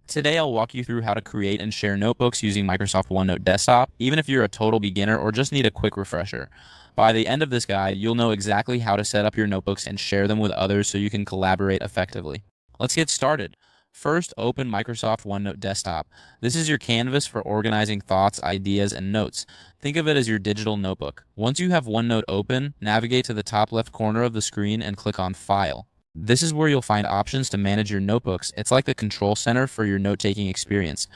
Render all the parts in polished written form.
Today, I'll walk you through how to create and share notebooks using Microsoft OneNote Desktop, even if you're a total beginner or just need a quick refresher. By the end of this guide, you'll know exactly how to set up your notebooks and share them with others so you can collaborate effectively. Let's get started. First, open Microsoft OneNote Desktop. This is your canvas for organizing thoughts, ideas, and notes. Think of it as your digital notebook. Once you have OneNote open, navigate to the top left corner of the screen and click on File. This is where you'll find options to manage your notebooks. It's like the control center for your note-taking experience.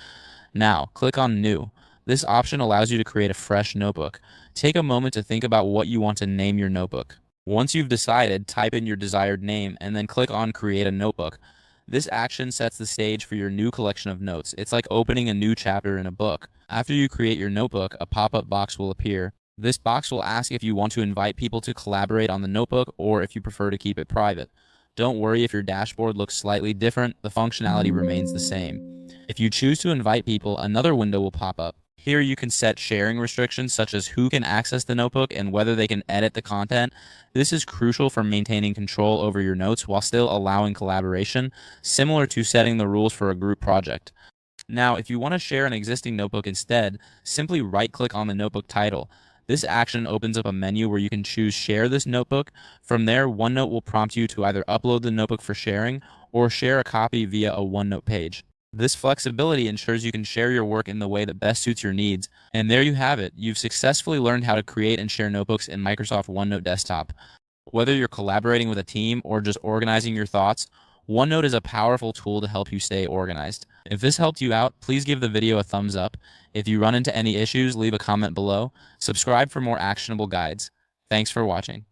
Now, click on New. This option allows you to create a fresh notebook. Take a moment to think about what you want to name your notebook. Once you've decided, type in your desired name and then click on Create a Notebook. This action sets the stage for your new collection of notes. It's like opening a new chapter in a book. After you create your notebook, a pop-up box will appear. This box will ask if you want to invite people to collaborate on the notebook or if you prefer to keep it private. Don't worry if your dashboard looks slightly different, the functionality remains the same. If you choose to invite people, another window will pop up. Here you can set sharing restrictions such as who can access the notebook and whether they can edit the content. This is crucial for maintaining control over your notes while still allowing collaboration, similar to setting the rules for a group project. Now, if you want to share an existing notebook instead, simply right-click on the notebook title. This action opens up a menu where you can choose Share this notebook. From there, OneNote will prompt you to either upload the notebook for sharing or share a copy via a OneNote page. This flexibility ensures you can share your work in the way that best suits your needs. And there you have it. You've successfully learned how to create and share notebooks in Microsoft OneNote Desktop. Whether you're collaborating with a team or just organizing your thoughts, OneNote is a powerful tool to help you stay organized. If this helped you out, please give the video a thumbs up. If you run into any issues, leave a comment below. Subscribe for more actionable guides. Thanks for watching.